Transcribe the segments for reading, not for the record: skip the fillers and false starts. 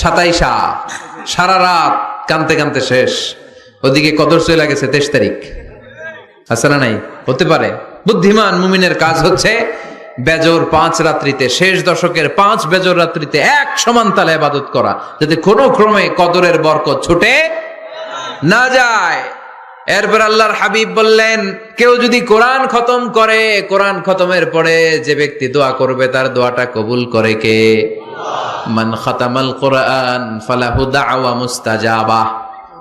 27 সারা রাত কানতে কানতে শেষ। ওদিকে কদর চলে গেছে 23 তারিখ। আছে না নাই? হতে পারে। বুদ্ধিমান মুমিনের কাজ হচ্ছে বেজর 5 রাত্রিতে, শেষ দশকের 5 বেজর রাত্রিতে এক সমান তালে ইবাদত করা, যাতে কোনো ক্রমে কদরের বরকত ছুটে না যায়। এরপর আল্লাহর হাবিব বললেন, কেউ যদি কোরআন খতম করে, কোরআন খতমের পরে যে ব্যক্তি দোয়া করবে তার দোয়াটা কবুল করে কে? মান খাতামাল কোরআন ফালাহু দাওয়া মুস্তাজাবা।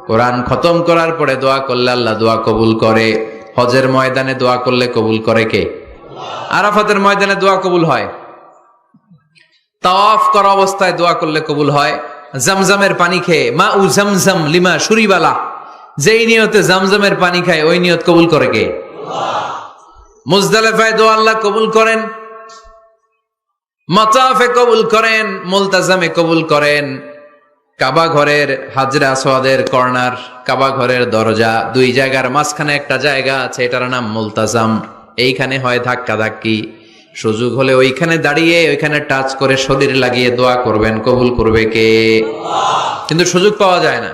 কোরআন খতম করার পরে দোয়া করলে আল্লাহ দোয়া কবুল করে। হজের ময়দানে দোয়া করলে কবুল করে কে? আরাফাতের ময়দানে দোয়া কবুল হয়। তাওয়াফ করা অবস্থায় দোয়া করলে কবুল হয়। জামজামের পানি খেয়ে, মা উ জামজাম লিমা শুরিবালা, যেই নিয়তে জামজামের পানি খায় ওই নিয়ত কবুল করে কে? মুজদালিফায় দোয়া আল্লাহ কবুল করেন, মাতাফে কবুল করেন, মুলতাজামে কবুল করেন। কাবা ঘরের হাজরে আসওয়াদের কর্নার, কাবা ঘরের দরজা, দুই জায়গার মাঝখানে একটা জায়গা আছে, এটার নাম মুলতাজাম। এইখানে হয় ধাক্কা ধাক্কি। সুযোগ হলে ওইখানে দাঁড়িয়ে ওইখানে টাচ করে শরীর লাগিয়ে দোয়া করবেন, কবুল করবে কে? কিন্তু সুযোগ পাওয়া যায় না।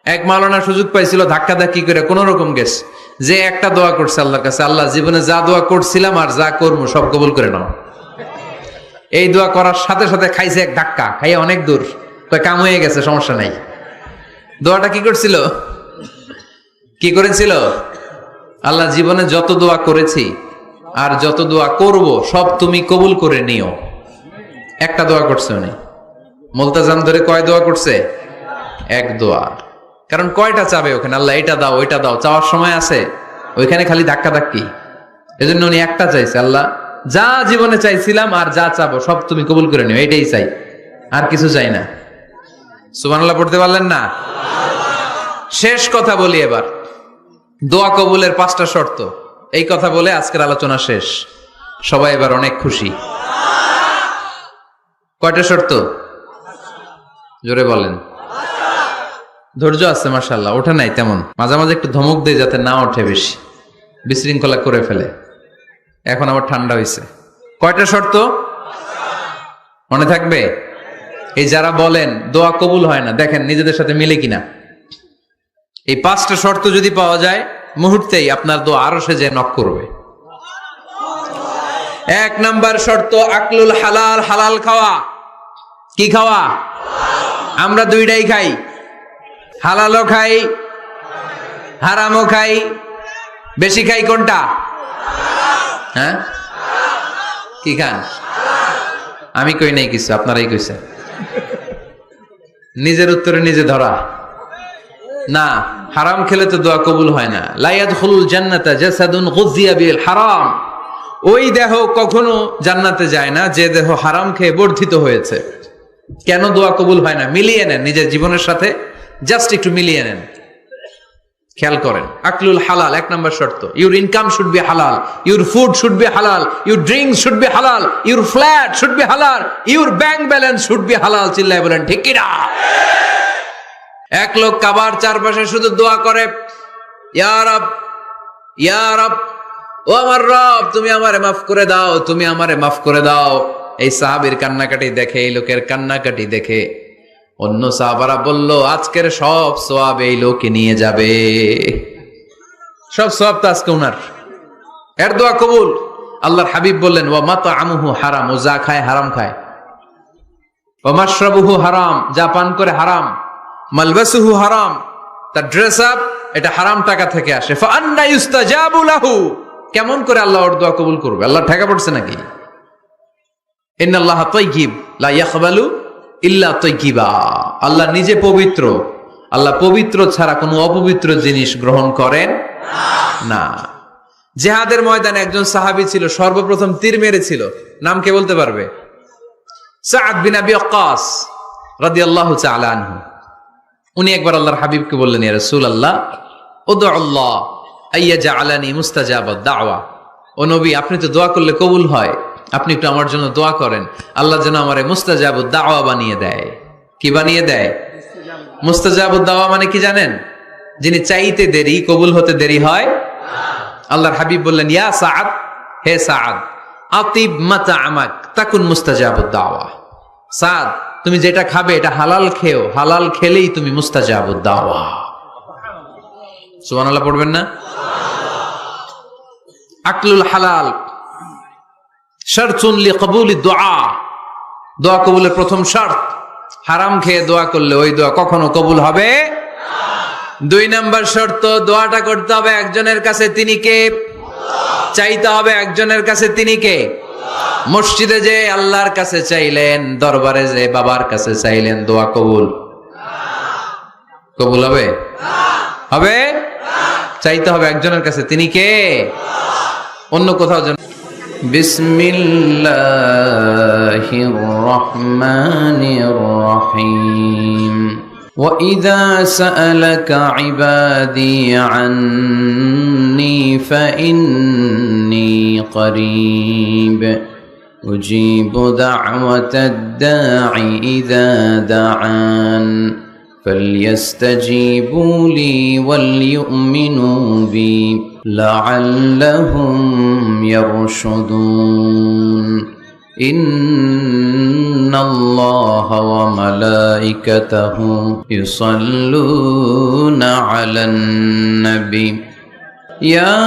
এক মাওলানা সুযোগ পাইছিল, ধাক্কা ধাক্কি করে কোন রকম গেছে, যে একটা দোয়া করছে আল্লাহর কাছে, আল্লাহ জীবনে যা দোয়া করছিলাম আর যা করবো সব কবুল করে নাও। এই দোয়া করার সাথে সাথে খাইছে এক ধাক্কা, খাইয়ে অনেক দূর, তো কাম হয়ে গেছে, সমস্যা নাই। দোয়াটা কি করছিল? কি করেছিল? আল্লাহ জীবনে যত দোয়া করেছি আর যত দোয়া করব সব তুমি কবুল করে নিও। একটা দোয়া করছে উনি। মুলতাজাম ধরে কয় দোয়া করছে? এক দোয়া। কারণ কয়টা চাবে ওখানে? আল্লাহ এটা দাও ওইটা দাও, চাওয়ার সময় আছে? ওইখানে খালি ধাক্কা ধাক্কি। এজন্য উনি একটা চাইছে, আল্লাহ যা জীবনে চাইছিলাম আর যা চাবো সব তুমি কবুল করে নিও, এইটাই চাই, আর কিছু চাই না। সুবহানাল্লাহ পড়তে পারলেন না? শেষ কথা বলি এবার, দোয়া কবুলের 5টা শর্ত। এই কথা বলে আজকের আলোচনা শেষ। সবাই এবার অনেক খুশি। কয়টা শর্ত? জোরে বলেন। ধৈর্য আছে মাশাআল্লাহ, ওঠে নাই তেমন, মাঝে মাঝে একটু ধমক দেয় যাতে না ওঠে, বেশি বিশৃঙ্খলা করে ফেলে। এখন আবার ঠান্ডা হয়েছে। কয়টা শর্ত মনে থাকবে? এই যারা বলেন দোয়া কবুল হয় না, দেখেন নিজেদের সাথে মিলে কিনা। এই 5টা শর্ত যদি পাওয়া যায়, মুহূর্তেই আপনার দোয়া আরশে যে নক করবে। 1 নাম্বার শর্ত আকলুল হালাল, হালাল খাওয়া। কি খাওয়া? আমরা দুইটাই খাই, হালালও খাই হারামও খাই। বেশি খাই কোনটা? হ্যাঁ, কি খান? আমি কই নাই কিছু, আপনারাই কইছেন। নিজের উত্তরে নিজে ধরা না। হারাম খেলে তো দোয়া কবুল হয় না। লা ইয়াদখুলুল জান্নাতা জাসাদুন গুযিয়া বিল হারাম। ওই দেহ কখনো জান্নাতে যায় না যে দেহ হারাম খেয়ে বর্ধিত হয়েছে। কেন দোয়া কবুল হয় না? মিলিয়ে নেন নিজের জীবনের সাথে, জাস্ট একটু মিলিয়ে নেন, খেয়াল করেন। আকলুল হালাল 1 নাম্বার শর্ত। ইউর ইনকাম শুড বি হালাল, ইউর ফুড শুড বি হালাল, ইউর ড্রিঙ্কস শুড বি হালাল, ইউর ফ্ল্যাট শুড বি হালাল, your bank balance should be হালাল। চিল্লায় বলেন ঠিক কি না? এক লোক কাবার চারপাশে শুধু দোয়া করে, ইয়া রব, ইয়া রব, ও আমার রব, তুমি আমারে মাফ করে দাও, তুমি আমারে মাফ করে দাও। এই সাহাবীর কান্নাকাটি দেখে, এই লোকের কান্নাকাটি দেখে অন্য সাহাবারা বলল, আজকের সব সওয়াব এই লোকে নিয়ে যাবে, সব সওয়াব তো আজকে উনার। এর দোয়া কবুল। আল্লাহর হাবিব বললেন, ওয়া মাতআমুহু হারাম, ও যা খায় হারাম খায়। ওয়া মাশরাবুহু হারাম, যা পান করে হারাম। মালবাসুহু হারাম, তার ড্রেস আপ এটা হারাম টাকা থেকে আসে। ফাআন্না ইউস্তাজাবু লাহু, কেমন করে আল্লাহ ওর দোয়া কবুল করবে? আল্লাহ ঠেকা পড়ছে নাকি? ইন্নাল্লাহা তাইয়্যিব লা ইয়াকবালু ইল্লা তাইয়্যিবা। আল্লাহ নিজে পবিত্র, আল্লাহ পবিত্র ছাড়া কোনো অপবিত্র জিনিস গ্রহণ করেন না। জিহাদের ময়দানে একজন সাহাবী ছিল, সর্বপ্রথম তীর মেরেছিল। নাম কে বলতে পারবে? সাআদ বিন আবি ওয়াক্কাস রাদিয়াল্লাহু তাআলা আনহু। উনি একবার আল্লাহর হাবিবকে বললেন, ইয়া রাসূলুল্লাহ, উদউ আল্লাহ আইয়াজআলানি মুস্তাজাবাদ দাওয়া। ও নবী, আপনি তো দোয়া করলে কবুল হয়, আপনি একটু আমার জন্য দোয়া করেন, আল্লাহ যেন আমারে মুস্তাজাবুদ দাওয়া বানিয়ে দেয়। কি বানিয়ে দেয়? মুস্তাজাবুদ দাওয়া মানে কি জানেন? যিনি চাইতে দেরি, কবুল হতে দেরি হয়। আল্লাহর হাবিব বললেন, ইয়া সাআদ, হে সাআদ, আতিব মাতাআমাক তাকুন মুস্তাজাবুদ দাওয়া। সাআদ, তুমি যেটা খাবে এটা হালাল খেও, হালাল খেলেই তুমি মুস্তাজাবুদ দাওয়া। সুবহানাল্লাহ পড়বেন না? আকলুল হালাল শারতুন লিকবুলিদ দুআ, দোয়া কবুলের প্রথম শর্ত। হারাম খেয়ে দোয়া করলে ওই দোয়া কখনো কবুল হবে না। 2 নাম্বার শর্ত, দোয়াটা করতে হবে একজনের কাছে, তিনি কে? চাইতে হবে একজনের কাছে, তিনি কে? মসজিদে যে আল্লাহর কাছে চাইলেন, দরবারে যে বাবার কাছে চাইলেন, দোয়া কবুল কবুল হবে? হবে? চাইতে হবে একজনের কাছে, তিনি কে? অন্য কোথাও যেন। বিসমিল্লাহির রহমানির রহিম। وَإِذَا سَأَلَكَ عِبَادِي عَنِّي فَإِنِّي قَرِيبٌ أُجِيبُ دَعْوَةَ الدَّاعِ إِذَا دَعَانِ فَلْيَسْتَجِيبُوا لِي وَلْيُؤْمِنُوا بِي لَعَلَّهُمْ يَرْشُدُونَ إِنَّ اللَّهَ وَمَلَائِكَتَهُ يُصَلُّونَ عَلَى النَّبِيِّ يَا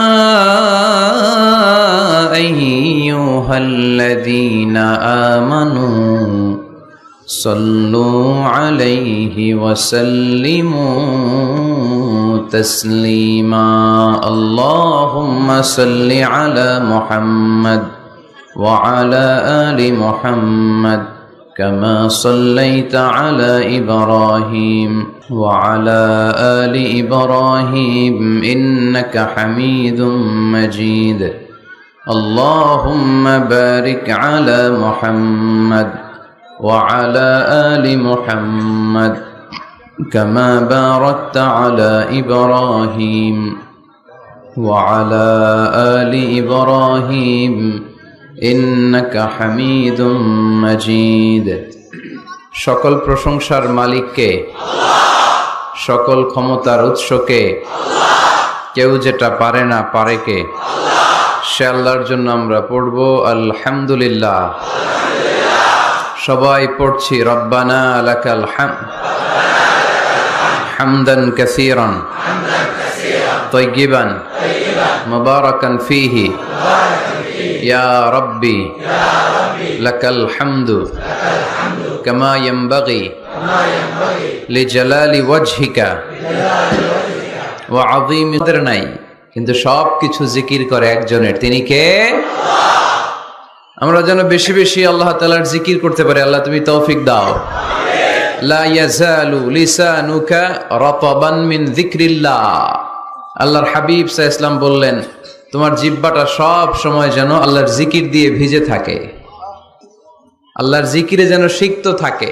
أَيُّهَا الَّذِينَ آمَنُوا صَلُّوا عَلَيْهِ وَسَلِّمُوا تَسْلِيمًا اللهم صل على محمد وعلى آل محمد كما صليت على إبراهيم وعلى آل إبراهيم إنك حميد مجيد اللهم بارك على محمد وعلى آل محمد كما باركت على إبراهيم وعلى آل إبراهيم إنك حميد مجيد সকল প্রশংসার মালিক কে? আল্লাহ। সকল ক্ষমতার উৎস কে? আল্লাহ। কেউ যেটা পারে না পারে কে? আল্লাহ। সে আল্লাহর জন্য আমরা পড়ব আলহামদুলিল্লাহ। সবাই পড়ছি রব্বানা লাকাল হামদ হামদান কাসীরান তাইয়িবান মুবারাকান ফীহি ইয়া রাব্বি লাকাল হামদু কামা ইয়ানবাগি লিজালালি ওয়াজহিকা ওয়া আযীমি কদর নাই, কিন্তু সব কিছু জিকির করে একজনের, তিনি কে? আমরা যেন বেশি বেশি আল্লাহ তাআলার জিকির করতে পারি। আল্লাহ তুমি তৌফিক দাও। লা ইয়াজালু লিসানুকা রাতাবান মিন যিকরিল্লাহ। আল্লাহর হাবিব সাল্লাল্লাহু আলাইহি ওয়াসাল্লাম বললেন, তোমার জিহ্বাটা সব সময় যেন আল্লাহর জিকির দিয়ে ভিজে থাকে, আল্লাহর জিকিরে যেন সিক্ত থাকে,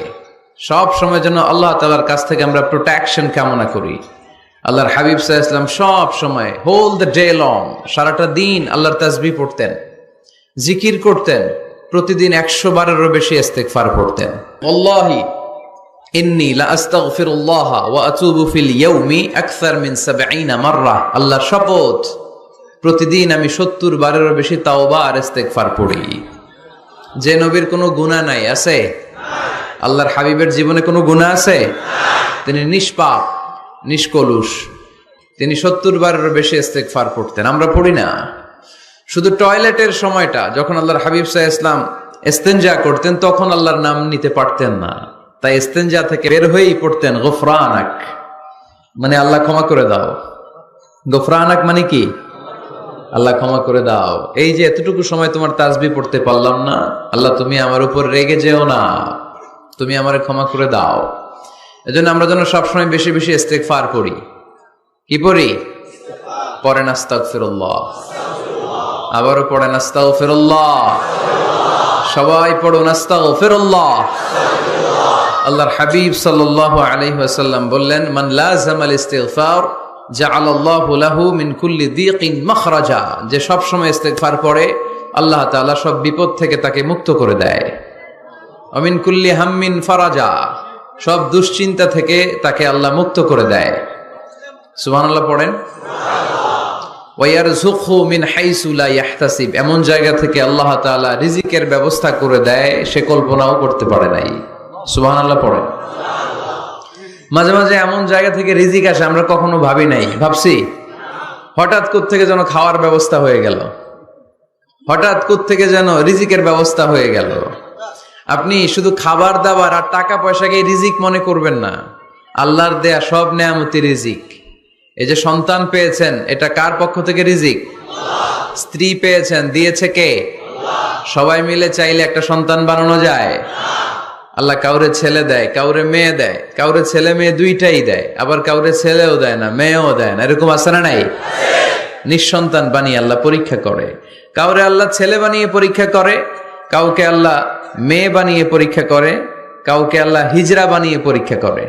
সব সময় যেন আল্লাহ তাআলার কাছ থেকে আমরা প্রোটেকশন কামনা করি। আল্লাহর হাবিব সাল্লাল্লাহু আলাইহি ওয়াসাল্লাম সব সময় হোল দ্য ডে লং, সারাটা দিন আল্লাহর তাসবিহ পড়তেন, জিকির করতেন, প্রতিদিন 100 বারেরও বেশি ইস্তিগফার পড়তেন। ওয়াল্লাহি ইন্নী লা আস্তাগফিরুল্লাহ ওয়া আতুবু ফিল ইয়াউমি আকসার মিন 70 মাররা। আল্লাহর শপথ, প্রতিদিন আমি 70 বারেরও বেশি তাওবা আর ইস্তিগফার পড়ি। যে নবীর কোনো গুনাহ নাই, আছে? আল্লাহর হাবিবের জীবনে কোনো গুনাহ আছে? তিনি নিষ্পাপ, নিষ্কলুষ, তিনি 70 বারেরও বেশি ইস্তিগফার পড়তেন। আমরা পড়ি না। শুধু টয়লেটের সময়টা যখন আল্লাহর হাবিব সাল্লাল্লাহু আলাইহি ওয়াসাল্লাম ইস্তেনজা করতেন, তখন আল্লাহর নাম নিতে পারতেন না, তাই ইস্তেনজা থেকে বের হয়েই পড়তেন গফরানাক, মানে আল্লাহ ক্ষমা করে দাও। গফরানাক মানে কি? আল্লাহ ক্ষমা করে দাও। এই যে এতটুকু সময় তোমার তাসবিহ পড়তে পারলাম না, আল্লাহ তুমি আমার উপর রেগে যেও না, তুমি আমারে ক্ষমা করে দাও। এজন্য আমরা যেন সবসময় বেশি বেশি ইস্তিগফার করি। কি পড়ি? পড়েন আস্তাগফিরুল্লাহ, আবারও পড়েন আস্তাগফিরুল্লাহ, সবাই পড়ুন আস্তাগফিরুল্লাহ। আল্লাহর হাবিব সাল্লাল্লাহু আলাইহি ওয়াসাল্লাম বললেন, মান লাযামাল ইস্তিগফার জাআলাল্লাহু লাহু মিন কুল্লি দীকিন মাখরাজা। যে সব সময় ইস্তিগফার পড়ে, আল্লাহ তাআলা সব বিপদ থেকে তাকে মুক্ত করে দেয়। ওয়া মিন কুল্লি হাম্মিন ফারাজা, সব দুশ্চিন্তা থেকে তাকে আল্লাহ মুক্ত করে দেয়। সুবহানাল্লাহ পড়েন। ওয়ায়ারযুকহু মিন হাইসু লা ইয়াহতাসিব, এমন জায়গা থেকে আল্লাহ তাআলা রিজিকের ব্যবস্থা করে দেয় সে কল্পনাও করতে পারে নাই। সুবহানাল্লাহ পড়ে। মাঝে মাঝে এমন জায়গা থেকে রিজিক আসে আমরা কখনো ভাবি নাই, ভাবছি? হঠাৎ কোত্থেকে যেন খাওয়ার ব্যবস্থা হয়ে গেল, হঠাৎ কোত্থেকে যেন রিজিকের ব্যবস্থা হয়ে গেল। আপনি শুধু খাবার দাবার আর টাকা পয়সাকে রিজিক মনে করবেন না, আল্লাহর দেয়া সব নেয়ামতি রিজিক। এই যে সন্তান পেয়েছেন, এটা কার পক্ষ থেকে রিজিক? স্ত্রী পেয়েছেন, দিয়েছে কে? সবাই মিলে চাইলে একটা সন্তান বানানো যায়? আল্লাহ কাউরে ছেলে দেয়, কাউরে মেয়ে দেয়, কাউরে ছেলে মেয়ে দুইটাই দেয়, আবার কাউরে ছেলেও দেয় না, মেয়েও দেয় না। এরকম আছে না নাই? নিঃসন্তান বানিয়ে আল্লাহ পরীক্ষা করে। কাউরে আল্লাহ ছেলে বানিয়ে পরীক্ষা করে, কাউকে আল্লাহ মেয়ে বানিয়ে পরীক্ষা করে, কাউকে আল্লাহ হিজরা বানিয়ে পরীক্ষা করে।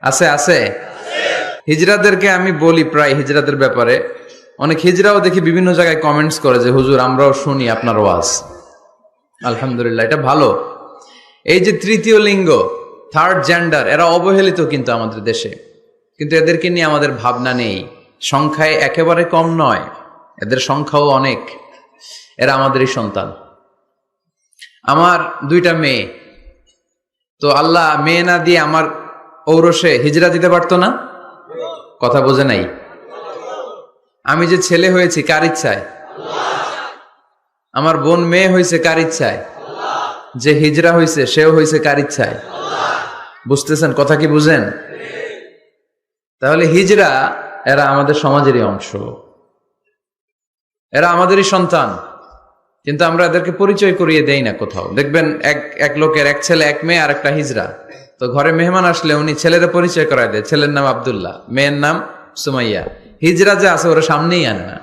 আছে আছে। হিজরাদেরকে আমি বলি প্রায় হিজরাদের ব্যাপারে, অনেক হিজরাও দেখি বিভিন্ন জায়গায় কমেন্টস করে যে হুজুর আমরাও শুনি আপনার ওয়াজ। আলহামদুলিল্লাহ, এটা ভালো। এই যে তৃতীয় লিঙ্গ, থার্ড জেন্ডার, এরা অবহেলিত কিন্তু আমাদের দেশে, কিন্তু এদেরকে নিয়ে আমাদের ভাবনা নেই। সংখ্যায় একেবারে কম নয়, এদের সংখ্যাও অনেক। এরা আমাদেরই সন্তান। আমার দুইটা মেয়ে, তো আল্লাহ মেয়ে না দিয়ে আমার ঔরসে হিজরা দিতে পারতো না? কথা বোঝে নাই? আমি যে ছেলে হয়েছি কার ইচ্ছায়? আমার বোন মেয়ে হয়েছে কার ইচ্ছায়? যে হিজরা হয়েছে সেও হয়েছে কার ইচ্ছায়? বুঝতেছেন কথা কি? বুঝেন? তাহলে হিজরা এরা আমাদের সমাজেরই অংশ, এরা আমাদেরই সন্তান, কিন্তু আমরা এদেরকে পরিচয় করিয়ে দেই না কোথাও। দেখবেন এক লোকের এক ছেলে এক মেয়ে আর একটা হিজরা, তো ঘরে মেহমান আসলে উনি ছেলেরা পরিচয় করায় দেয়, ছেলের নাম আব্দুল্লাহ, মেয়ের নাম সুমাইয়া। হিজরা যে আছে ওরা সামনেই আনে না।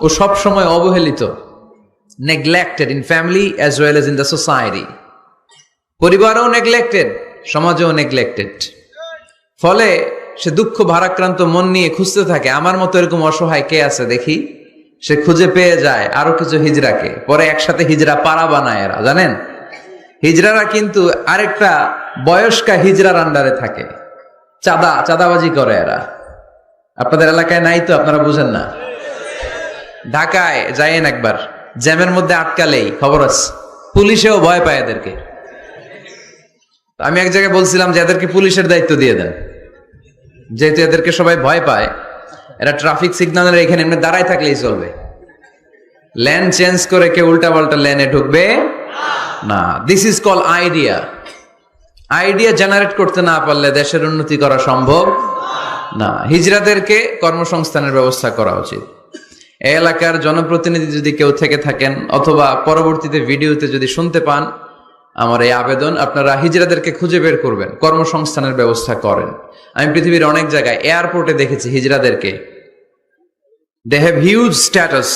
ও সব সময় অবহেলিত, neglected in family as well as in the society. পরিবারও neglected, সমাজও neglected। ফলে সে দুঃখ ভারাক্রান্ত মন নিয়ে খুঁজতে থাকে, আমার মতো এরকম অসহায় কে আছে দেখি। সে খুঁজে পেয়ে যায় আরো কিছু হিজরাকে, পরে একসাথে হিজরা পাড়া বানায় এরা। জানেন, হিজরারা কিন্তু আরেকটা বয়স্কা হিজরার আন্ডারে থাকে, চাঁদাবাজি করে এরা। আপনাদের এলাকায় নাই তো, আপনারা বুঝেন না। ঢাকায় যাইয়েন একবার, জ্যামের মধ্যে আটকালেই খবর আছে, পুলিশেও ভয় পায় এদেরকে। আমি এক জায়গায় বলছিলাম যে এদেরকে পুলিশের দায়িত্ব দিয়ে দেন, যেহেতু এদেরকে সবাই ভয় পায়। এরা ট্রাফিক সিগন্যালের এখানে এমনি দাঁড়ায় থাকলেই চলবে, লেন চেঞ্জ করে কেউ উল্টা পাল্টা লেনে ঢুকবে না। This is call idea. Idea generate করতে না পারলে দেশের উন্নতি করা সম্ভব না। হিজরাদেরকে কর্মসংস্থানের ব্যবস্থা করা উচিত। এই এলাকার জনপ্রতিনিধি যদি কেউ থেকে থাকেন, অথবা পরবর্তীতে ভিডিওতে যদি শুনতে পান, আমার এই আবেদন, আপনারা হিজরাদেরকে খুঁজে বের করবেন, কর্মসংস্থানের ব্যবস্থা করেন। আমি পৃথিবীর অনেক জায়গায় এয়ারপোর্টে দেখেছি হিজরাদেরকে, দে হ্যাভ হিউজ স্ট্যাটাস,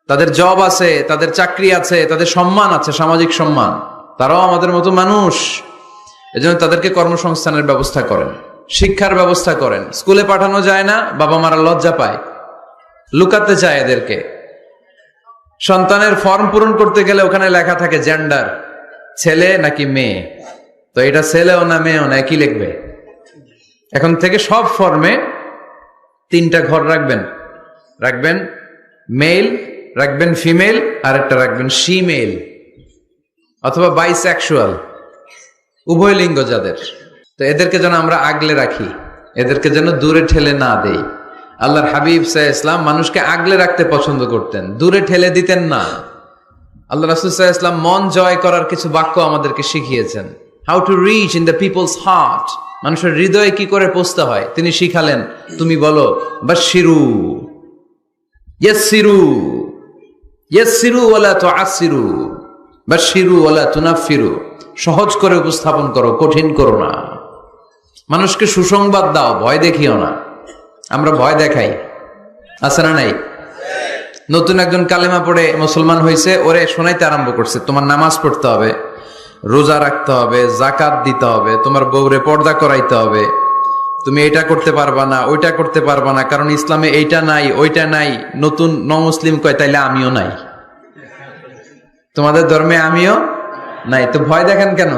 তাদের জব আছে, তাদের চাকরি আছে, তাদের সম্মান আছে, সামাজিক সম্মান। তারাও আমাদের মতো মানুষ, এজন্য তাদেরকে কর্মসংস্থানের ব্যবস্থা করেন, শিক্ষার ব্যবস্থা করেন। স্কুলে পাঠানো যায় না, বাবা মারা লজ্জা পায়, লুকাতে চায় এদেরকে। সন্তানের ফর্ম পূরণ করতে গেলে ওখানে লেখা থাকে জেন্ডার, ছেলে নাকি মেয়ে। তো এটা ছেলেও না মেয়েও না, একই লিখবে। এখন থেকে সব ফর্মে 3টা ঘর রাখবেন মেল, রাখবেন ফিমেল, আর একটা রাখবেন শিমেল অথবা বাইসেক্সুয়াল, উভয় লিঙ্গ যাদের। তো এদেরকে যেন আমরা আগলে রাখি, এদেরকে যেন দূরে ঠেলে না দেই। আল্লাহর হাবিব সাল্লাল্লাহু আলাইহি ওয়াসাল্লাম মানুষকে আগলে রাখতে পছন্দ করতেন, দূরে ঠেলে দিতেন না। আল্লাহ রাসূল সাল্লাল্লাহু আলাইহি ওয়াসাল্লাম মন জয় করার কিছু বাক্য আমাদেরকে শিখিয়েছেন, how to reach in the people's heart, মানুষের হৃদয়ে কি করে পৌঁছতে হয় তিনি শিখালেন। তুমি বলো বাশশিরু, ইয়াসসিরু, ইয়াসসিরু ওয়ালা তুআসসিরু, বাশশিরু ওয়ালা তুনাফফিরু। সহজ করে উপস্থাপন করো, কঠিন করো না। মানুষকে সুসংবাদ দাও, ভয় দেখিও না। আমরা ভয় দেখাই, আছে না নাই? নতুন একজন কালেমা পড়ে মুসলমান হয়েছে, ওরে শোনাইতে আরম্ভ করছে, তোমার নামাজ পড়তে হবে, রোজা রাখতে হবে, যাকাত দিতে হবে, তোমার বউরে পর্দা করাইতে হবে, তুমি এটা করতে পারবা না, ওইটা করতে পারবা না, কারণ ইসলামে এইটা নাই ওইটা নাই। নতুন মুসলিম কয় তাইলে আমিও নাই, তোমাদের ধর্মে আমিও নাই। তো ভয় দেখেন কেন?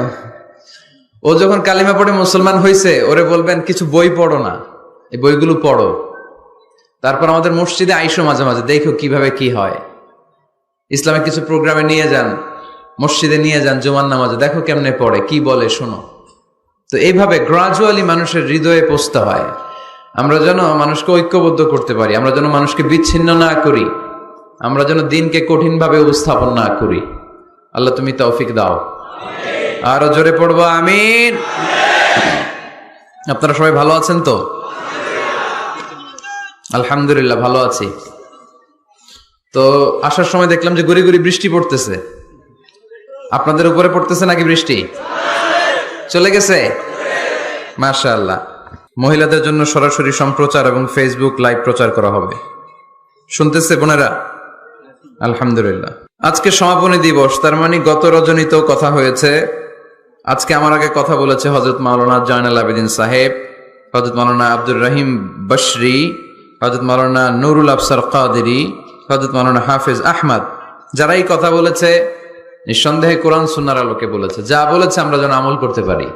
ও যখন কালিমা পড়ে মুসলমান হয়েছে, ওরে বলবেন কিছু বই পড়ো না, এই বইগুলো পড়ো, তারপর আমাদের মসজিদে আইসো মাঝে মাঝে, দেখো কিভাবে কি হয়। ইসলামে কিছু প্রোগ্রামে নিয়ে যান, মসজিদে নিয়ে যান জুমার নামাজে, দেখো কেমনে পড়ে, কি বলে শোনো। তো এইভাবে গ্রাজুয়ালি মানুষের হৃদয়ে পৌঁছতে হয়। আমরা যেন মানুষকে ঐক্যবদ্ধ করতে পারি, আমরা যেন মানুষকে বিচ্ছিন্ন না করি, আমরা যেন দিনকে কঠিনভাবে উপস্থাপন না করি। আল্লাহ তুমি তৌফিক দাও। আরো জোরে পড়বো আমিন। আপনারা সবাই ভালো আছেন তো? আলহামদুলিল্লাহ ভালো আছি। তো আসার সময় দেখলাম যে গুড়ি গুড়ি বৃষ্টি পড়তেছে। আপনাদের উপরে পড়তেছে নাকি বৃষ্টি? চলে গেছে? মাশাআল্লাহ। মহিলাদের জন্য সরাসরি সম্প্রচার এবং ফেসবুক লাইভ প্রচার করা হবে। শুনতেছে বোনেরা? আলহামদুলিল্লাহ। আজকে সমাপনী দিবস, তার মানে গত রজনীতেও কথা হয়েছে। আজকে আমার আগে কথা বলেছে হযরত মাওলানা জয়নাল আবেদিন সাহেব, হযরত মাওলানা আব্দুর রহিম বশরি, হযরত মাওলানা নুরুল আফসার কাদেরী, হযরত মাওলানা হাফেজ আহমদ। যারা এই কথা বলেছে নিঃসন্দেহে কোরআন সুন্নাহর আলোকে বলেছে। যা বলেছে আমরা যেন আমল করতে পারি।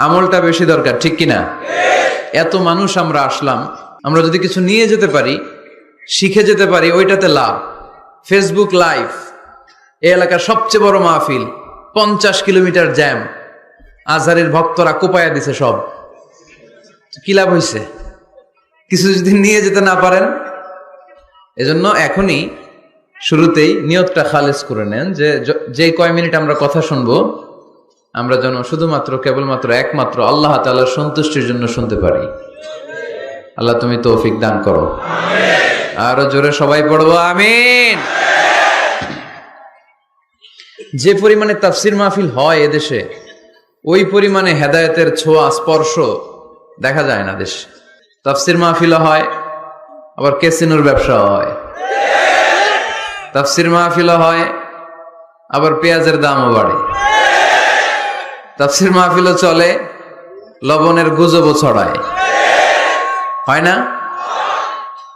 আমলটা বেশি দরকার, ঠিক কিনা? এত মানুষ আমরা আসলাম, আমরা যদি কিছু নিয়ে যেতে পারি, শিখে যেতে পারি, ওইটাতে লাভ। ফেসবুক লাইভ, এই এলাকার সবচেয়ে বড় মাহফিল, 50 কিলোমিটার জ্যাম, আজহারের ভক্তরা কোপায়া দিছে সব। কি লাভ হয়েছে? কিছু যদি নিয়ে যেতে না পারেন। এজন্য এখনই শুরুতেই নিয়তটা খালেস করে নেন যে কয় মিনিট আমরা কথা শুনবো, আমরা যেন শুধুমাত্র কেবলমাত্র একমাত্র আল্লাহ তাআলার সন্তুষ্টির জন্য শুনতে পারি। আল্লাহ তুমি তৌফিক দান করো। আরো জোরে সবাই পড়বো আমিন। যে পরিমাণে তাফসির মাহফিল হয় এদেশে, ওই পরিমাণে হেদায়েতের ছোঁয়া স্পর্শ দেখা যায় না দেশে। তাফসির মাহফিল হয়, আবার ক্যাসিনোর ব্যবসা হয়। তাফসির মাহফিল হয়, আবার পেঁয়াজের দামও বাড়ে। তাফসির মাহফিলও চলে, লবণের গুজবও ছড়ায়, হয় না?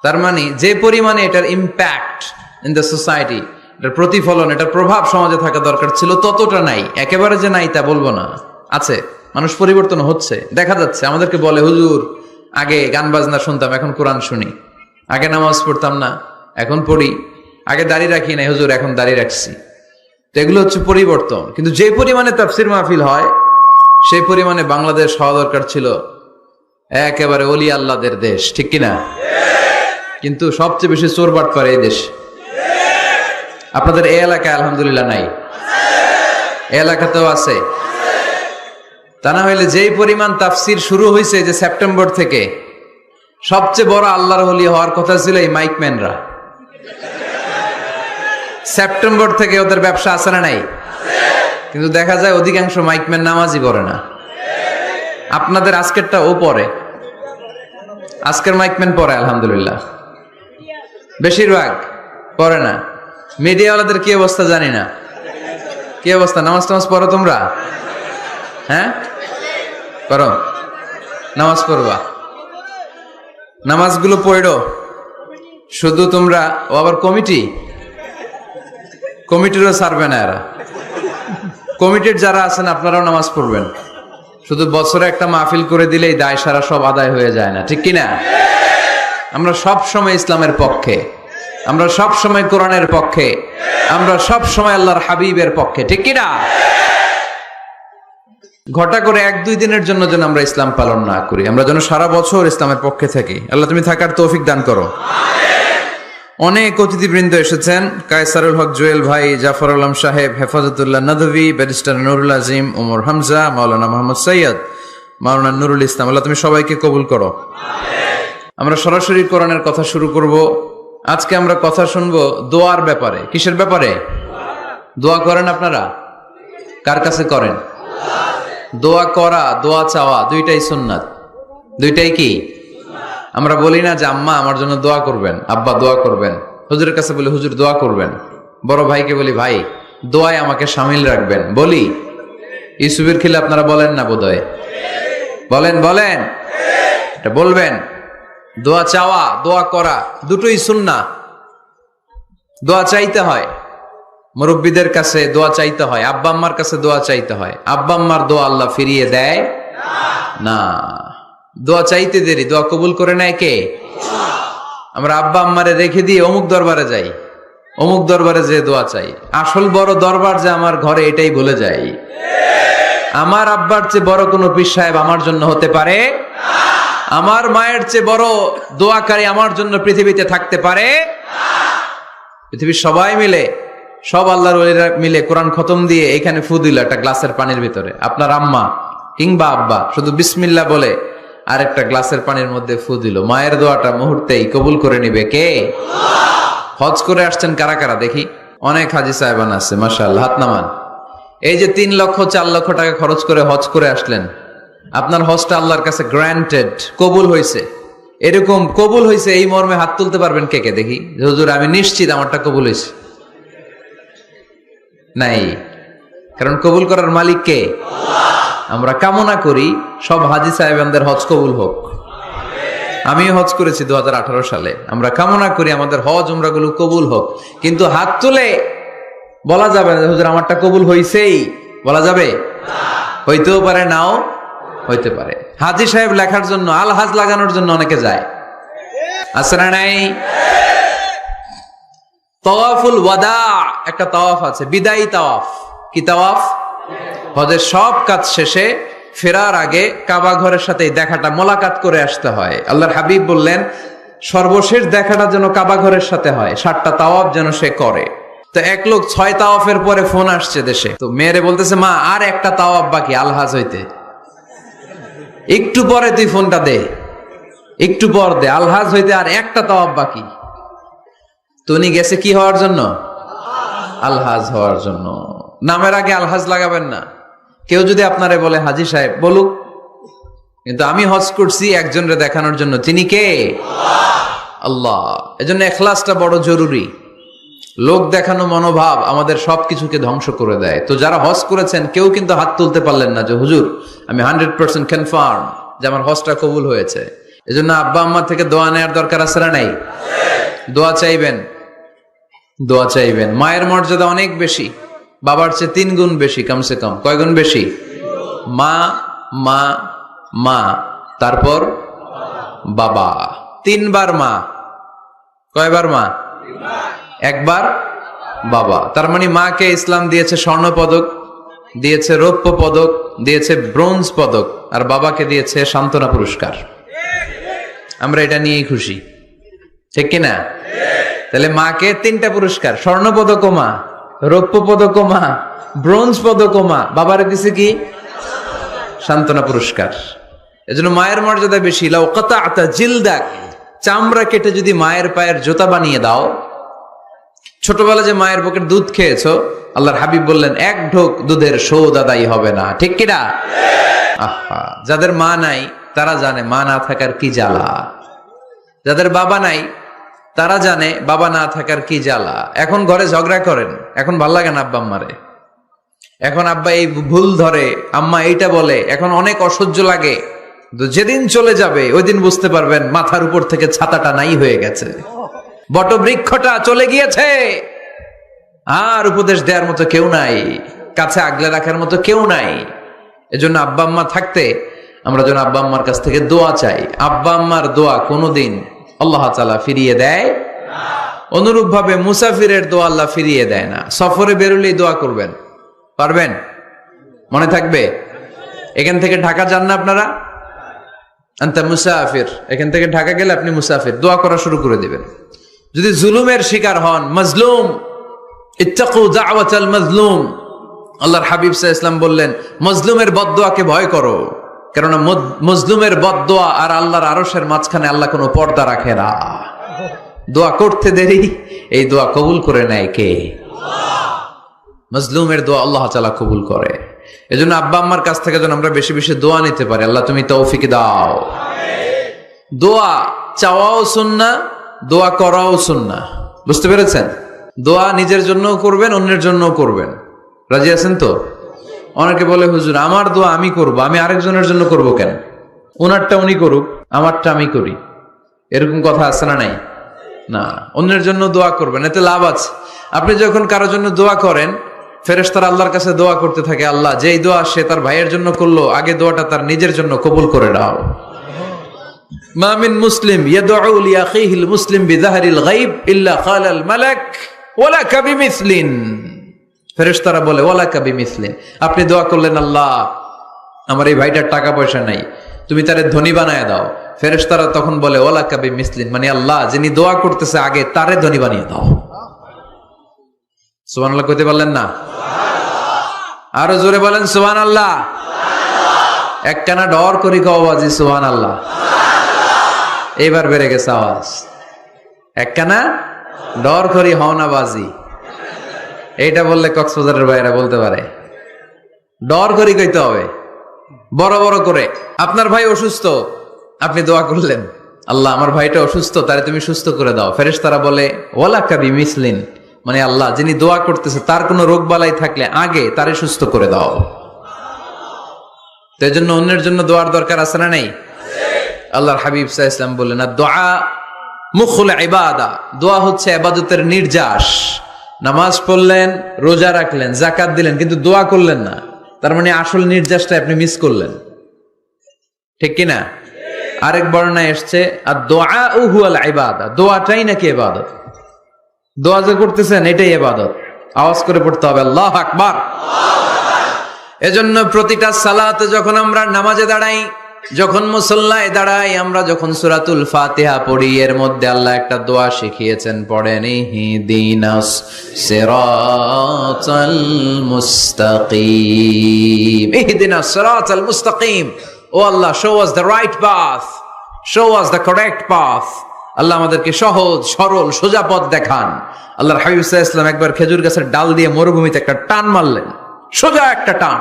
তার মানে যে পরিমাণে এটার ইম্প্যাক্ট ইন দ্য সোসাইটি, এটার প্রতিফলন, এটার প্রভাব সমাজে থাকা দরকার ছিল, ততটা নাই। একেবারে যে নাই তা বলবো না, আছে। মানুষ পরিবর্তন হচ্ছে, দেখা যাচ্ছে। আমাদেরকে বলে, হুজুর আগে গান বাজনা শুনতাম, এখন কোরআন শুনি। আগে নামাজ পড়তাম না, এখন পড়ি। আগে দাড়ি রাখি নাই, হুজুর এখন দাড়ি রাখছি। তো এগুলো হচ্ছে পরিবর্তন। কিন্তু যে পরিমাণে তাফসির মাহফিল হয়, সেই পরিমাণে বাংলাদেশ হওয়া দরকার ছিল একেবারে ওলি আল্লাহদের দেশ, ঠিক কিনা? কিন্তু সবচেয়ে বেশি চোর বাটপার এই দেশ। আপনাদের এই এলাকায় আলহামদুলিল্লাহ নাই? এই এলাকাতেও আছে। তা না হইলে যেই পরিমাণ তাফসির শুরু হয়েছে যে সেপ্টেম্বর থেকে, সবচেয়ে বড় আল্লাহর ওলি হওয়ার কথা ছিল এই মাইকম্যানরা। সেপ্টেম্বর থেকে ওদের ব্যবসা আছে না নাই? কিন্তু দেখা যায় অধিকাংশ মাইকম্যান নামাজই পড়ে না। আপনাদের আজকেরটা ও পড়ে, আজকের মাইকম্যান পড়ে আলহামদুলিল্লাহ, বেশিরভাগ পড়ে না। মিডিয়াওয়ালাদের কি অবস্থা জানি না, কি অবস্থা? নামাজ টামাজ পড়ো তোমরা? হ্যাঁ পড়ো, নামাজ পড়বা, নামাজগুলো পড়ো। শুধু তোমরা, ও আবার কমিটিরও ছাড়বে না এরা। কমিটির যারা আছেন আপনারাও নামাজ পড়বেন। শুধু বছরে একটা মাহফিল করে দিলেই দায় সারা সব আদায় হয়ে যায় না, ঠিক কিনা? আমরা সব সময় ইসলামের পক্ষে, আমরা সব সময় কোরআনের পক্ষে, আমরা সব সময় আল্লাহর হাবিবের পক্ষে, ঠিক কিনা? ঘটা করে 1-2 দিনের জন্য যেন আমরা ইসলাম পালন না করি, আমরা যেন সারা বছর ইসলামের পক্ষে থাকি। আল্লাহ তুমি থাকার তৌফিক দান করো। অনেক অতিথিবৃন্দ এসেছেন। কায়সারুল হক জুয়েল ভাই, জাফর আলম সাহেব, হেফাজতুল্লাহ নদভী, ব্যারিস্টার নুরুল আজিম, ওমর হামজা, মাওলানা মোহাম্মদ সৈয়দ, মাওলানা নুরুল ইসলাম। আল্লাহ তুমি সবাইকে কবুল করো। আমরা সরাসরি কোরআনের কথা শুরু করব। আজকে আমরা কথা শুনবো দোয়ার ব্যাপারে। কিসের ব্যাপারে? দোয়া করেন আপনারা? কার কাছে করেন? দোয়া করা, দোয়া চাওয়া দুইটাই সুন্নাত। দুইটাই কি? আমরা বলি না যে আম্মা আমার জন্য দোয়া করবেন, আব্বা দোয়া করবেন। হুজুরের কাছে বলি হুজুর দোয়া করবেন। বড় ভাইকে বলি ভাই দোয়ায় আমাকে শামিল রাখবেন। বলি ইউসুফের খিলে আপনারা বলেন না বোধহয়? বলেন এটা বলবেন। দোয়া চাওয়া, দোয়া করা দুটোই সুন্নাহ। দোয়া চাইতে হয়, মুরব্বীদের কাছে দোয়া চাইতে হয়, আব্বা আম্মার কাছে দোয়া চাইতে হয়। আব্বা আম্মার দোয়া আল্লাহ ফিরিয়ে দেয় না। দোয়া চাইতে দেরি, দোয়া কবুল করে নেয় কে? আমরা আব্বা আম্মারে রেখে দিয়ে অমুক দরবারে যাই, অমুক দরবারে যে দোয়া চাই, আসল বড় দরবার যে আমার ঘরে এটাই ভুলে যাই। আমার আব্বার চেয়ে বড় কোনো পীর সাহেব আমার জন্য হতে পারে, আমার মায়ের চেয়ে বড় দোয়াকারী আমার জন্য পৃথিবীতে থাকতে পারে। পৃথিবীর সবাই মিলে, সব আল্লাহর ওলিরা মিলে কোরআন খতম দিয়ে এখানে ফু দিল একটা গ্লাসের পানির ভিতরে, আপনার আম্মা কিংবা আব্বা শুধু বিসমিল্লাহ বলে আর একটা গ্লাসের পানির মধ্যে ফু দিল, মায়ের দোয়াটা মুহূর্তেই কবুল করে নিবে কে? হজ করে আসছেন কারা কারা দেখি? অনেক হাজি সাহেবান আছে, মাশাআল্লাহ, হাত নামান। এই যে 3 লক্ষ 4 লক্ষ টাকা খরচ করে হজ করে আসলেন, আপনার হজটা আল্লাহর কাছে গ্র্যান্টেড, কবুল হয়েছে। এরকম কবুল হয়েছে এই মর্মে হাত তুলতে পারবেন কে কে দেখি? হুজুর আমি নিশ্চিত আমারটা কবুল হয়েছে। নাই, কারণ কবুল করার মালিক কে? আমরা কামনা করি সব হাজি সাহেবানদের হজ কবুল হোক। আমিও হজ করেছি 2018 সালে। আমরা কামনা করি আমাদের হজ উমরাগুলো কবুল হোক, কিন্তু হাত তুলে বলা যাবে না হুজুর আমারটা কবুল হইছেই, বলা যাবে? হইতেও পারে, নাও হইতে পারে। হাজি সাহেব লেখার জন্য, আল হাজ লাগানোর জন্য অনেকে যায়, আছে না নাই? তাওয়াফুল ওয়াদা একটা তাওয়াফ আছে, বিদায়ী তাওয়াফ। কি তাওয়াফ? হজের সব কাজ শেষে ফেরার আগে কাবা ঘরের সাথে দেখাটা, মোলাকাত করে আসতে হয়। আল্লাহর হাবিব বললেন সর্বশেষ দেখাটা যেন কাবা ঘরের সাথে হয়, 7টা তাওয়াফ যেন সে করে। তো এক লোক 6 তাওয়াফের পরে ফোন আসছে দেশে, তো মেয়েরে বলতেছে মা আর একটা তাওয়াফ বাকি আলহাজ হইতে, একটু পরে তুই ফোনটা দে, একটু পর দে, আলহাজ হইতে আর একটা তাওয়াফ বাকি। তো উনি গেছে কি হওয়ার জন্য? আলহাজ হওয়ার জন্য। নামের আগে আলহাজ লাগাবেন না। কেউ যদি আপনারে বলে হাজি সাহেব, বলুক, কিন্তু আমি হজ করছি একজনরে দেখানোর জন্য। তিনি কে? আল্লাহ। এজন্য ইখলাসটা বড় জরুরি। লোক দেখানো মনোভাব আমাদের সবকিছুকে ধ্বংস করে দেয়। তো যারা হজ করেছেন কেউ কিন্তু হাত তুলতে পারলেন না যে হুজুর আমি 100% কনফার্ম যে আমার হজটা কবুল হয়েছে। এজন্য আব্বা আম্মা থেকে দোয়া নেওয়ার দরকার আছে না নাই? দোয়া চাইবেন, দোয়া চাইবেন। মায়ের মর্যাদা অনেক বেশি, বাবার চেয়ে 3 গুণ বেশি, কমসে কম। কয় গুণ বেশি? মা মা মা, তারপর বাবা। 3 বার মা। কয়বার মা? 1 বার বাবা। তার মানে মাকে ইসলাম দিয়েছে স্বর্ণ পদক, দিয়েছে রৌপ্য পদক, দিয়েছে ব্রোঞ্জ পদক, আর বাবাকে দিয়েছে সান্ত্বনা পুরস্কার। আমরা এটা নিয়েই খুশি, ঠিক কিনা? তাহলে মাকে 3টা পুরস্কার, স্বর্ণ পদক মা, রৌপ্য পদক মা, ব্রোঞ্জ পদক মা, বাবারে দিছে কি? সান্ত্বনা পুরস্কার। এজন্য মায়ের মর্যাদা বেশি। লাউ কাতাআতা জিলদাক, চামড়া কেটে যদি মায়ের পায়ের জুতা বানিয়ে দাও। ছোটবেলা যে মায়ের বুকের দুধ খেয়েছো, আল্লাহর হাবিব বললেন 1 ঢোক দুধের শোধ আদায় হবে না, ঠিক কিনা? আহা, যাদের মা নাই তারা জানে মা না থাকার কি জ্বালা। যাদের বাবা নাই তারা জানে বাবা না থাকার কি জ্বালা। এখন ঘরে ঝগড়া করেন, এখন ভাল লাগে না আব্বা আম্মারে, এখন আব্বা এই ভুল ধরে, আম্মা এইটা বলে, এখন অনেক অসহ্য লাগে। যেদিন চলে যাবে ওই দিন বুঝতে পারবেন মাথার উপর থেকে ছাতাটা নাই হয়ে গেছে, বটবৃক্ষটা চলে গিয়েছে, আর উপদেশ দেওয়ার মতো কেউ নাই, কাছে আগলে রাখার মতো কেউ নাই। এজন্য আব্বা আম্মা থাকতে আমরা যেন আব্বা আম্মার কাছ থেকে দোয়া চাই। আব্বা আম্মার দোয়া কোনোদিন আল্লাহ তাআলা ফিরিয়ে দেয় না। অনুরূপ ভাবে মুসাফিরের দোয়া আল্লাহ ফিরিয়ে দেয় না। সফরে বেরোলেই দোয়া করবেন, পারবেন? মনে থাকবে? এখান থেকে ঢাকা যান না আপনারা? আনতা মুসাফির, এখান থেকে ঢাকা গেলে আপনি মুসাফির, দোয়া করা শুরু করে দিবেন। যদি জুলুমের শিকার হন, মাজলুম, ইত্তাকু দাওয়াতাল মাজলুম, আল্লাহর হাবিব সাল্লাল্লাহু আলাইহি ওয়াসাল্লাম বললেন মাজলুমের বদদোয়াকে ভয় করো, কেননা মজলুমের বদদোয়া আর আল্লাহর আরশের মাঝখানে আল্লাহ কোনো পর্দা রাখে না। দোয়া করতে দেরি, এই দোয়া কবুল করে নেয় কে? মজলুমের দোয়া আল্লাহ তাআলা কবুল করে। এজন্য আব্বা আম্মার কাছ থেকে যেন আমরা বেশি বেশি দোয়া নিতে পারি। আল্লাহ তুমি তৌফিক দাও। দোয়া চাওয়াও সুন্নাহ, দোয়া করাও সুন্নাহ। বুঝতে পেরেছেন? দোয়া নিজের জন্যও করবেন, অন্যের জন্যও করবেন। রাজি আছেন তো? অনেকে বলে হুজুর আমার দোয়া আমি করব, আমি আরেকজনের জন্য করব কেন? ওনারটা উনি করুক, আমারটা আমি করি, এরকম কথা আছে না নাই? না, অন্যের জন্য দোয়া করবেন, এতে লাভ আছে। আপনি যখন কারোর জন্য দোয়া করেন, ফেরেশতারা আল্লাহর কাছে দোয়া করতে থাকে, আল্লাহ যেই দোয়া সে তার ভাইয়ের জন্য করলো, আগে দোয়াটা তার নিজের জন্য কবুল করে দাও। মা মিন মুসলিম ইয়াদউ লিআখিহিল মুসলিম বিযাহরিল গায়ব ইল্লা ক্বালাল মালাক ওয়ালাকা বিমিসলিন, ফেরেশতারা বলে ওয়ালাকা বিমিসলিন, আপনি দোয়া করলেন আল্লাহ আমার এই ভাইটার টাকা পয়সা নাই, তুমি তারে ধনী বানায় দাও। ফেরেশতারা তখন বলে ওয়ালাকা বিমিসলিন, মানে আল্লাহ যিনি দোয়া করতেছে আগে তারে ধনী বানিয়ে দাও। সুবহানাল্লাহ কইতে পারলেন না? আরো জোরে বলেন সুবহানাল্লাহ। একখানা ডর করি কওয়াজি সুবহানাল্লাহ। এবার বেড়ে গেছে আওয়াজ। একখানা ডর করি হওনাবাজি, এইটা বললে কক্সবাজারের ভাইরা বলতে পারে। ডর করি কইতে হবে বড় বড় করে। আপনার ভাই অসুস্থ, আপনি দোয়া করলেন আল্লাহ আমার ভাইটা অসুস্থ, তারে তুমি সুস্থ করে দাও। ফেরেশতারা বলে ওয়ালাকা বিমিসলিন, মানে আল্লাহ যিনি দোয়া করতেছে তার কোনো রোগ বালাই থাকলে আগে তারে সুস্থ করে দাও। তো এই জন্য অন্যের জন্য দোয়ার দরকার আছে না নাই? আল্লাহর হাবিব সাল্লাল্লাহু আলাইহি ওয়াসাল্লাম বললেন দোয়া মুখুল ইবাদা, দোয়া হচ্ছে ইবাদতের নির্যাস। নামাজ পড়লেন, রোজা রাখলেন, যাকাত দিলেন, কিন্তু দোয়া করলেন না, তার মানে আসল নির্যাসটা আপনি মিস করলেন, ঠিক কিনা? আরেক বর্ণনায় এসছে আর দোয়া হুয়াল ইবাদা, দোয়াটাই নাকি ইবাদত। দোয়া যে করতেছেন এটাই ইবাদত। আওয়াজ করে পড়তে হবে আল্লাহু আকবার। এজন্য প্রতিটা সালাতে যখন আমরা নামাজে দাঁড়াই, যখন মুসল্লায় দাঁড়াই, আমরা যখন সূরাতুল ফাতিহা পড়ি, এর মধ্যে আল্লাহ একটা দোয়া শিখিয়েছেন, পড়েন ইহদিনাস সিরাতাল মুস্তাকিম, ইহদিনাস সিরাতাল মুস্তাকিম। ও আল্লাহ, show us the right path, show us the correct path। আল্লাহ আমাদেরকে সহজ সরল সোজা পথ দেখান। আল্লাহর হাবিব সাল্লাল্লাহু আলাইহি ওয়াসাল্লাম একবার খেজুর গাছের ডাল দিয়ে মরুভূমিতে একটা টান মারলেন, সোজা একটা টান,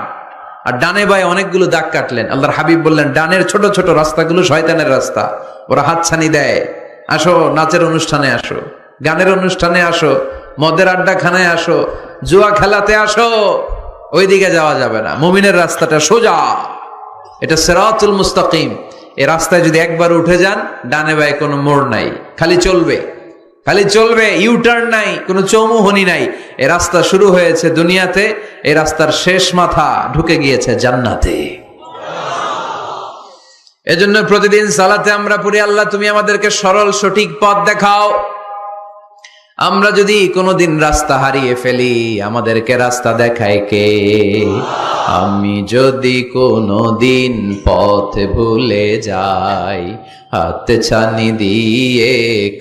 আর ডানে বায়ে অনেকগুলো দাগ কাটলেন। আল্লাহর হাবিব বললেন ডানের ছোট ছোট রাস্তাগুলো শয়তানের রাস্তা, ওরা হাতছানি দেয়। আসো নাচের অনুষ্ঠানে আসো, গানের অনুষ্ঠানে আসো, মদের আড্ডাখানায় আসো, জুয়া খেলাতে আসো, ওইদিকে যাওয়া যাবে না। মুমিনের রাস্তাটা সোজা, এটা সিরাতুল মুস্তাকিম। এই রাস্তায় যদি একবার উঠে যান, ডানে বায়ে কোনো মোড় নাই, খালি চলবে, খালি চলবে, ইউটার্ন নাই, কোনো চৌমুহনী নাই। এই রাস্তা শুরু হয়েছে দুনিয়াতে, এই রাস্তার শেষ মাথা ঢুকে গিয়েছে জান্নাতে। এজন্য প্রতিদিন সালাতে আমরা পড়ি আল্লাহ তুমি আমাদেরকে সরল সঠিক পথ দেখাও। আমরা যদি কোনোদিন রাস্তা হারিয়ে ফেলি, আমাদেরকে রাস্তা দেখায় কে? আমি যদি কোনোদিন পথ ভুলে যাই, হাতে ছানি দিয়ে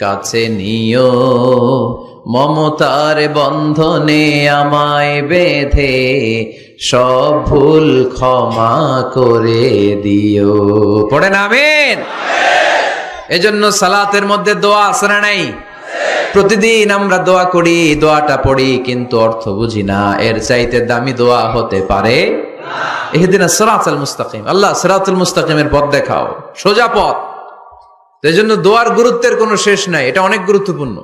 কাছে নিও, মমতার বন্ধনে আমায় বেঁধে সব ভুল ক্ষমা করে দিও। পড়েন আমিন। এজন্য সালাতের মধ্যে দোয়া আছে না নাই? প্রতিদিন আমরা দোয়া করি, দোয়াটা পড়ি, কিন্তু অর্থ বুঝি না। এর চাইতে দামি দোয়া হতে পারে ইহদিনাস সিরাতাল মুস্তাকিম, আল্লাহ সিরাতুল মুস্তাকিমের পথ দেখাও, সোজা পথ। এই জন্য দোয়ার গুরুত্বের কোনো শেষ নাই, এটা অনেক গুরুত্বপূর্ণ।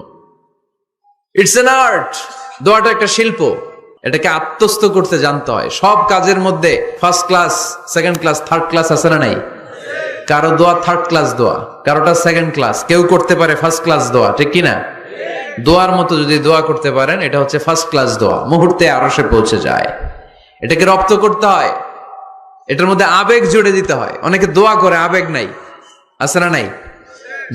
It's an art. দোয়াটা একটা শিল্প, এটাকে আত্মস্থ করতে জানতে হয়। সব কাজের মধ্যে first class, second class, third class আছে না নাই? কারো দোয়া থার্ড ক্লাস দোয়া, কারোটা সেকেন্ড ক্লাস, কেউ করতে পারে ফার্স্ট ক্লাস দোয়া, ঠিক কিনা? দোয়ার মতো যদি দোয়া করতে পারেন, এটা হচ্ছে ফার্স্ট ক্লাস দোয়া, মুহূর্তে আরশে পৌঁছে যায়। এটাকে রপ্ত করতে হয়, এটার মধ্যে আবেগ জুড়ে দিতে হয়। অনেকে দোয়া করে আবেগ নাই, আছে না নাই?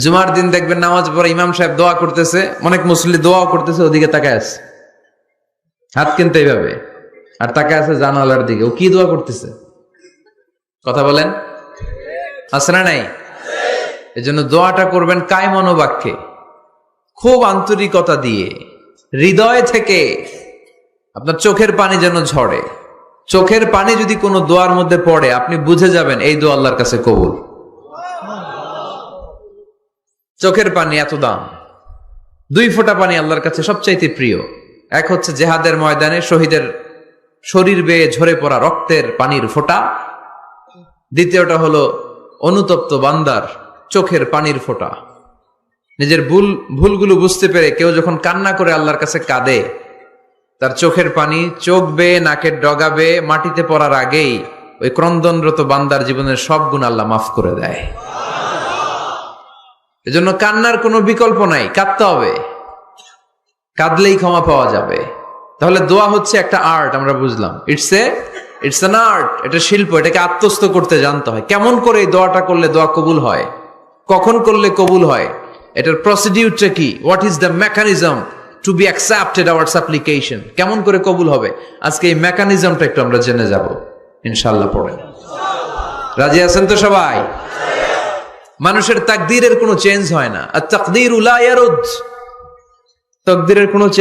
জুমার দিন দেখবেন নামাজ পড়ে ইমাম সাহেব দোয়া করতেছে, অনেক মুসল্লি দোয়াও করতেছে, ওদিকে তাকায় আছে, হাত কিন্তু এইভাবে, আর তাকায় আছে জানালার দিকে। ও কি দোয়া করতেছে? কথা বলেন, আছে না নাই? এই জন্য দোয়াটা করবেন কায় মনোবাক্যে, খুব আন্তরিকতা দিয়ে, হৃদয় থেকে। আপনার চোখের পানি যেন ঝরে। চোখের পানি যদি কোনো দোয়ার মধ্যে পড়ে, আপনি বুঝে যাবেন এই দোয়া আল্লাহর কাছে কবুল। চোখের পানি এত দাম। 2 ফোঁটা পানি আল্লাহর কাছে সবচাইতে প্রিয়। এক হচ্ছে জেহাদের ময়দানে শহীদের শরীর বেয়ে ঝরে পড়া রক্তের পানির ফোঁটা, দ্বিতীয়টা হলো অনুতপ্ত বান্দার চোখের পানির ফোঁটা। নিজের ভুলগুলো বুঝতে পেরে কেউ যখন কান্না করে আল্লাহর কাছে কাঁদে, তার চোখের পানি চোখ বেয়ে নাকের ডগা বেয়ে মাটিতে পড়ার আগেই ওই ক্রন্দনরত বান্দার জীবনের সব গুণ আল্লাহ মাফ করে দেয়। এজন্য কান্নার কোনো বিকল্প নাই, কাঁদতে হবে, কাঁদলেই ক্ষমা পাওয়া যাবে। তাহলে দোয়া হচ্ছে একটা আর্ট, আমরা বুঝলাম। ইটস অ্যান আর্ট, এটা শিল্প, এটাকে আত্মস্থ করতে জানতে হয়। কেমন করে এই দোয়াটা করলে দোয়া কবুল হয়, কখন করলে কবুল হয়, এটার প্রসিডিউরটা কি, what is the mechanism, to be accepted our supplication, কেমন করে কবুল হবে, আজকে এই মেকানিজমটা একটু আমরা জেনে যাব ইনশাআল্লাহ। পড়েন, রাজি আছেন তো সবাই? মানুষের তাকদীরের কোনো চেঞ্জ হয় না, আর তাকদীরু লা ইয়ারুদ, তাকদীরের কোনো চেঞ্জ